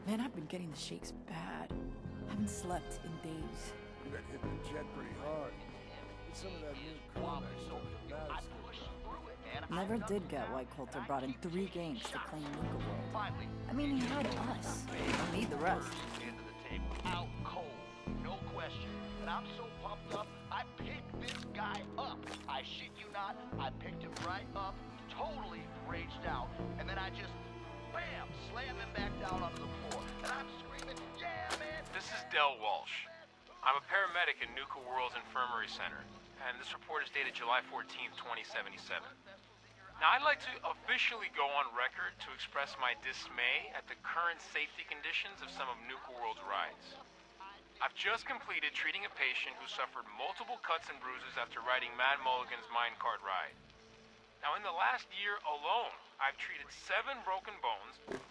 Man, I've been getting the shakes bad. Haven't slept in days. You got hit the jet pretty hard. With some of that new Climax. Never did get why Coulter brought in 3 gangs to claim Nuka World. I mean, he had us. Don't need the rest. Into the table, out cold, no question. And I'm so pumped up, I picked this guy up. I shit you not, I picked him right up, totally raged out, and then I just, bam, slam him back down onto the floor. And I'm screaming, yeah, man! This is Walsh. I'm a paramedic in Nuka World's Infirmary Center, and this report is dated July 14th, 2077. Now, I'd like to officially go on record to express my dismay at the current safety conditions of some of Nuka World's rides. I've just completed treating a patient who suffered multiple cuts and bruises after riding Mad Mulligan's minecart ride. Now, in the last year alone, I've treated 7 broken bones, 9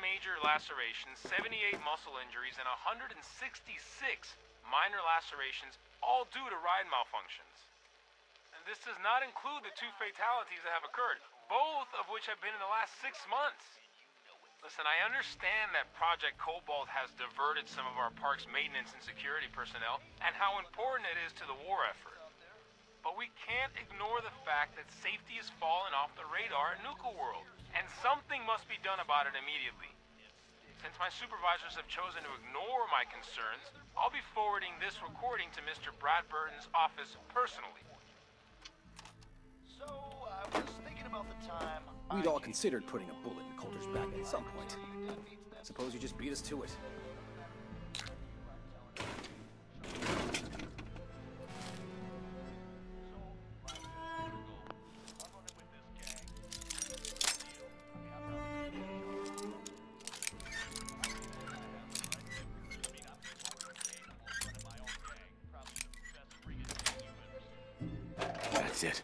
major lacerations, 78 muscle injuries, and 166 minor lacerations, all due to ride malfunctions. This does not include the 2 fatalities that have occurred, both of which have been in the last 6 months. Listen, I understand that Project Cobalt has diverted some of our park's maintenance and security personnel, and how important it is to the war effort. But we can't ignore the fact that safety has fallen off the radar at Nuka World, and something must be done about it immediately. Since my supervisors have chosen to ignore my concerns, I'll be forwarding this recording to Mr. Bradburton's office personally. So, I was thinking about the time... We'd all considered putting a bullet in Coulter's back at some point. Suppose you just beat us to it. That's it.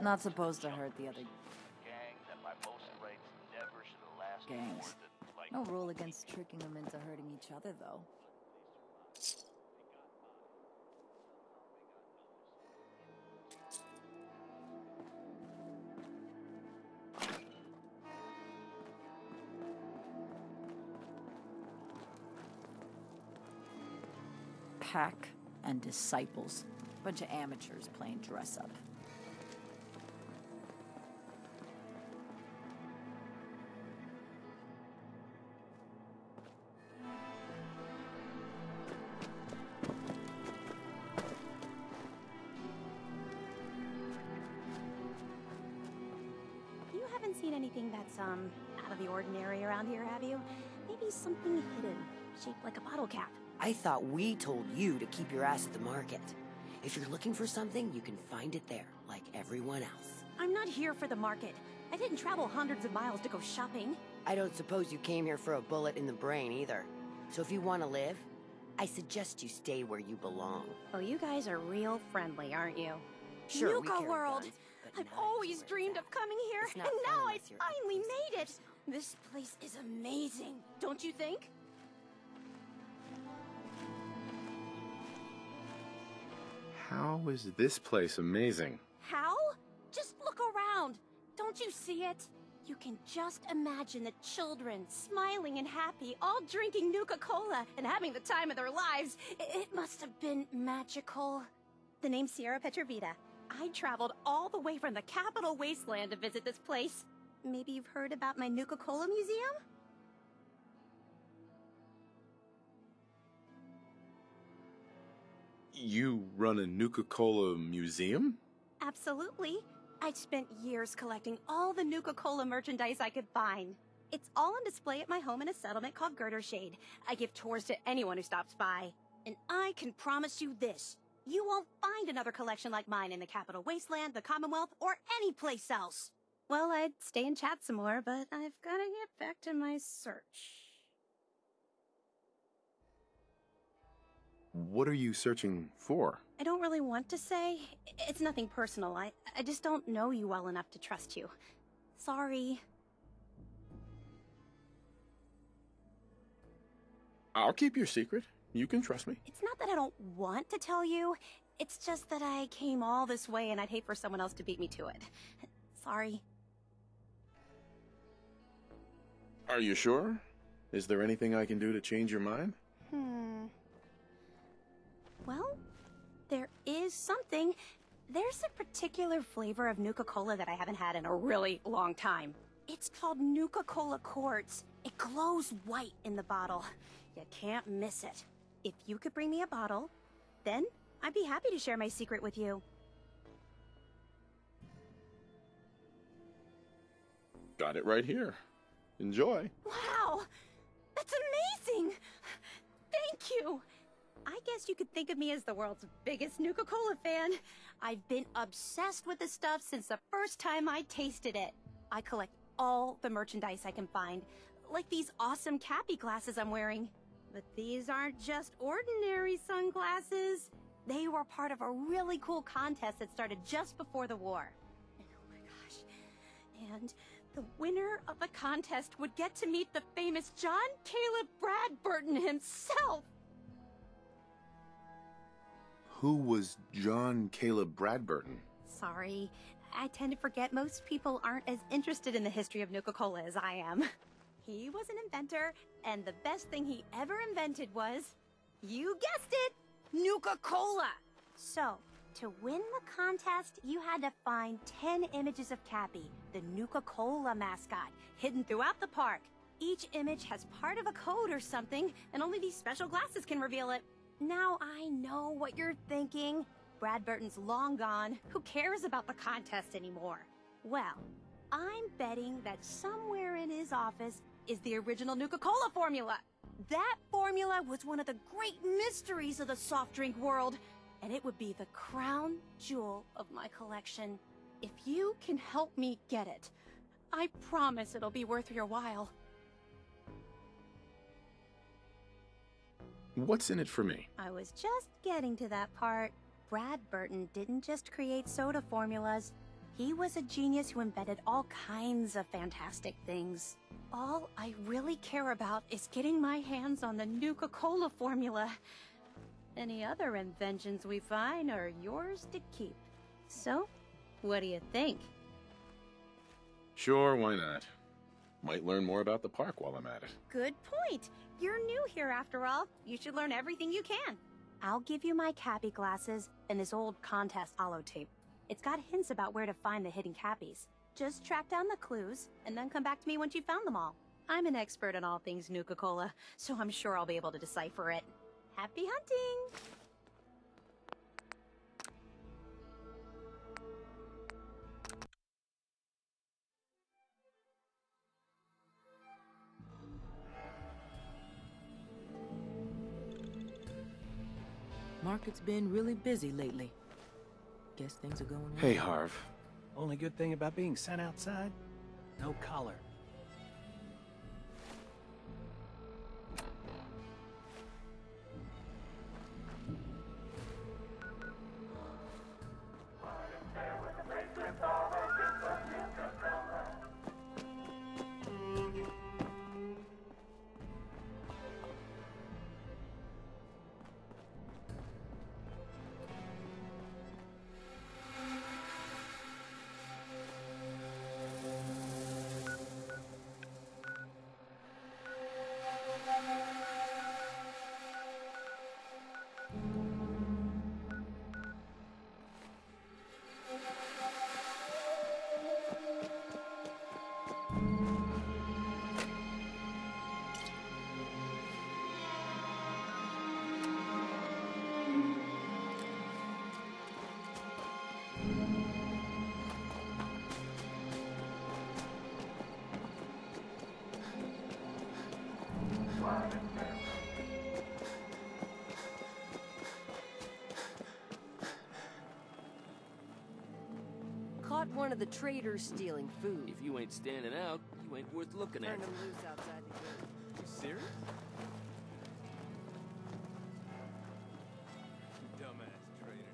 Not supposed to hurt the other Gang that by most rates never should have lasted gangs. more than, like, No rule against tricking them into hurting each other, though. Pack and disciples. Bunch of amateurs playing dress-up. You haven't seen anything that's, out of the ordinary around here, have you? Maybe something hidden, shaped like a bottle cap. I thought we told you to keep your ass at the market. If you're looking for something, you can find it there, like everyone else. I'm not here for the market. I didn't travel hundreds of miles to go shopping. I don't suppose you came here for a bullet in the brain either. So if you want to live, I suggest you stay where you belong. Oh, you guys are real friendly, aren't you? Sure, we Nuka carry World! guns, but I've not always everywhere dreamed it's of coming here, It's and not fun now I unless you're finally equally made it! suspicious. This place is amazing, don't you think? How is this place amazing? How? Just look around. Don't you see it? You can just imagine the children smiling and happy, all drinking Nuka Cola and having the time of their lives. It must have been magical. The name's Sierra Petrovita. I traveled all the way from the capital wasteland to visit this place. Maybe you've heard about my Nuka Cola museum? You run a Nuka Cola museum? Absolutely. I've spent years collecting all the Nuka Cola merchandise I could find. It's all on display at my home in a settlement called Girdershade. I give tours to anyone who stops by. And I can promise you this. You won't find another collection like mine in the Capital Wasteland, the Commonwealth, or any place else. Well, I'd stay and chat some more, but I've gotta get back to my search. What are you searching for? I don't really want to say. It's nothing personal. I just don't know you well enough to trust you. Sorry. I'll keep your secret. You can trust me. It's not that I don't want to tell you. It's just that I came all this way and I'd hate for someone else to beat me to it. Sorry. Are you sure? Is there anything I can do to change your mind? Well, there is something. There's a particular flavor of Nuka Cola that I haven't had in a really long time. It's called Nuka Cola Quartz. It glows white in the bottle. You can't miss it. If you could bring me a bottle, then I'd be happy to share my secret with you. Got it right here. Enjoy. Wow! That's amazing! Thank you! I guess you could think of me as the world's biggest Nuka Cola fan. I've been obsessed with the stuff since the first time I tasted it. I collect all the merchandise I can find, like these awesome Cappy glasses I'm wearing. But these aren't just ordinary sunglasses. They were part of a really cool contest that started just before the war. And oh my gosh. And the winner of the contest would get to meet the famous John Caleb Bradburton himself. Who was John Caleb Bradburton? Sorry, I tend to forget most people aren't as interested in the history of Nuka Cola as I am. He was an inventor, and the best thing he ever invented was, you guessed it, Nuka Cola! So, to win the contest, you had to find 10 images of Cappy, the Nuka Cola mascot, hidden throughout the park. Each image has part of a code or something, and only these special glasses can reveal it. Now I know what you're thinking. Bradburton's long gone. Who cares about the contest anymore? Well, I'm betting that somewhere in his office is the original Nuka Cola formula. That formula was one of the great mysteries of the soft drink world, and it would be the crown jewel of my collection. If you can help me get it, I promise it'll be worth your while. What's in it for me? I was just getting to that part. Bradburton didn't just create soda formulas. He was a genius who invented all kinds of fantastic things. All I really care about is getting my hands on the Nuka Cola formula. Any other inventions we find are yours to keep. So, what do you think? Sure, why not? Might learn more about the park while I'm at it. Good point. You're new here after all. You should learn everything you can. I'll give you my Cappy glasses and this old contest holotape. It's got hints about where to find the hidden Cappies. Just track down the clues, and then come back to me once you've found them all. I'm an expert on all things Nuka Cola, so I'm sure I'll be able to decipher it. Happy hunting! Market's been really busy lately. Guess things are going well. Hey, Harv. Only good thing about being sent outside? No collar. Caught one of the traders stealing food. If you ain't standing out, you ain't worth looking at. Turned him loose outside the gate. You serious? Dumbass traders.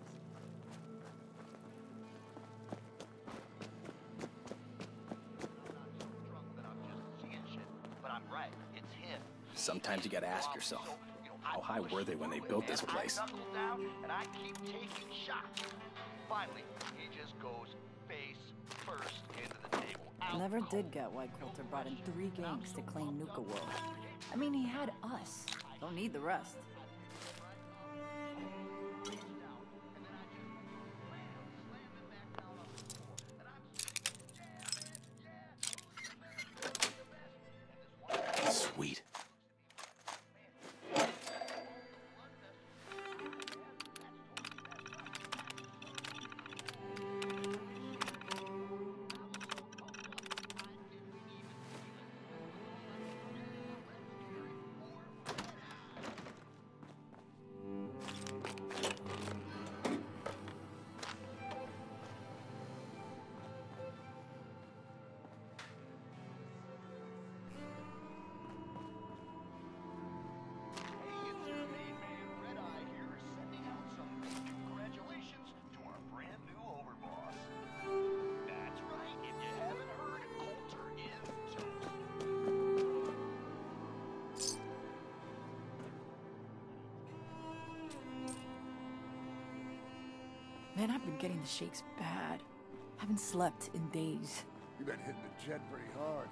But I'm right, it's him. Sometimes you gotta ask yourself, how high were they when they built this place? I knuckle down and I keep taking shots. Finally, he just goes face first into the table. Never did get why Coulter brought in 3 gangs to claim Nuka World. I mean, he had us. Don't need the rest. Sweet. Man, I've been getting the shakes bad. Haven't slept in days. You've been hitting the jet pretty hard.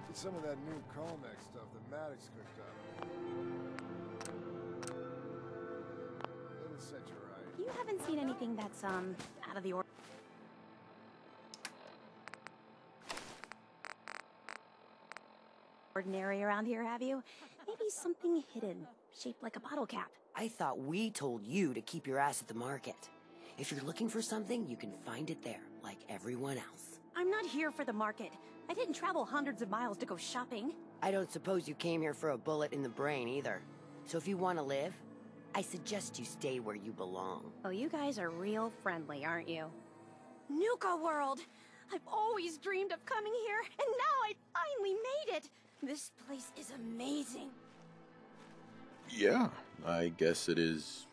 Get some of that new Colmex stuff that Maddox cooked up. It'll set you right. You haven't seen anything that's, out of the ordinary around here, have you? Maybe something hidden, shaped like a bottle cap. I thought we told you to keep your ass at the market. If you're looking for something, you can find it there, like everyone else. I'm not here for the market. I didn't travel hundreds of miles to go shopping. I don't suppose you came here for a bullet in the brain either. So if you want to live, I suggest you stay where you belong. Oh, you guys are real friendly, aren't you? Nuka World! I've always dreamed of coming here, and now I finally made it! This place is amazing. Yeah, I guess it is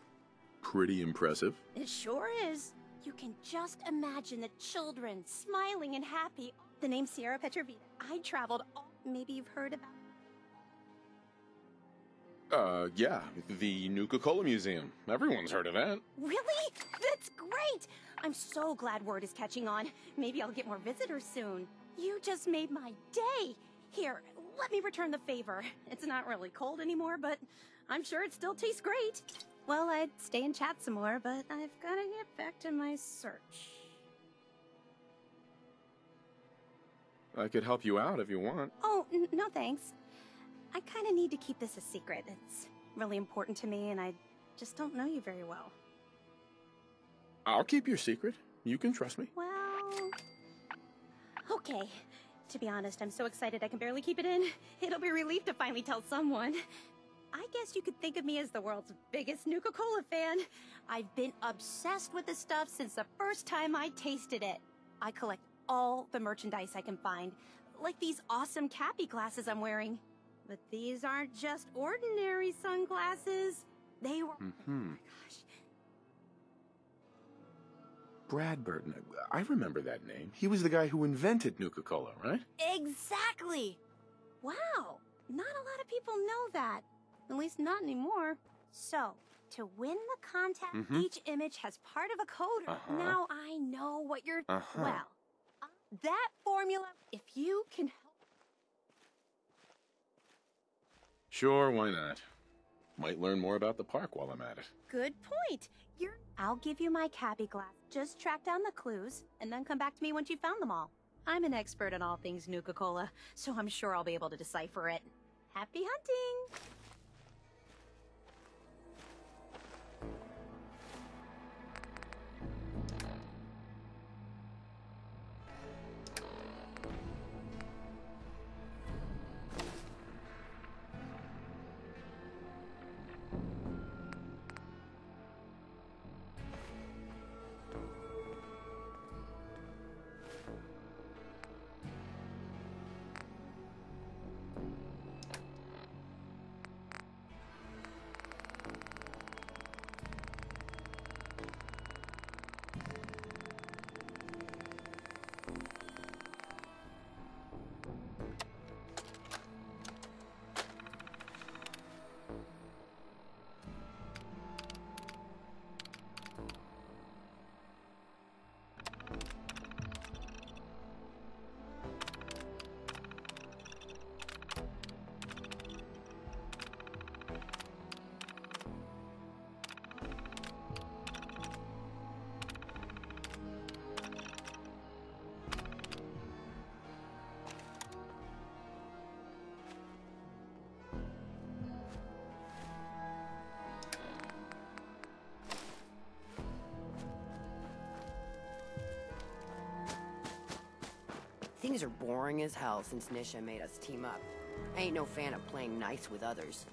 pretty impressive. It sure is. You can just imagine the children smiling and happy. The name's Sierra Petrovita. I traveled all... Maybe you've heard about... Yeah, the Nuka Cola Museum. Everyone's heard of that. Really? That's great! I'm so glad word is catching on. Maybe I'll get more visitors soon. You just made my day! Here, let me return the favor. It's not really cold anymore, but I'm sure it still tastes great. Well, I'd stay and chat some more, but I've gotta get back to my search. I could help you out if you want. Oh, no thanks. I kinda need to keep this a secret. It's really important to me, and I just don't know you very well. I'll keep your secret. You can trust me. Well... Okay. To be honest, I'm so excited I can barely keep it in. It'll be a relief to finally tell someone. I guess you could think of me as the world's biggest Nuka Cola fan. I've been obsessed with this stuff since the first time I tasted it. I collect all the merchandise I can find, like these awesome Cappy glasses I'm wearing. But these aren't just ordinary sunglasses. They were... Oh my gosh. Brad Burton. I remember that name. He was the guy who invented Nuka Cola, right? Exactly! Wow, not a lot of people know that. At least not anymore. So, to win the contest, each image has part of a coder. Now I know what you're... Well, that formula, if you can help... Sure, why not? Might learn more about the park while I'm at it. Good point. I'll give you my Cappy glass. Just track down the clues, and then come back to me once you've found them all. I'm an expert in all things Nuka Cola, so I'm sure I'll be able to decipher it. Happy hunting! Things are boring as hell since Nisha made us team up. I ain't no fan of playing nice with others.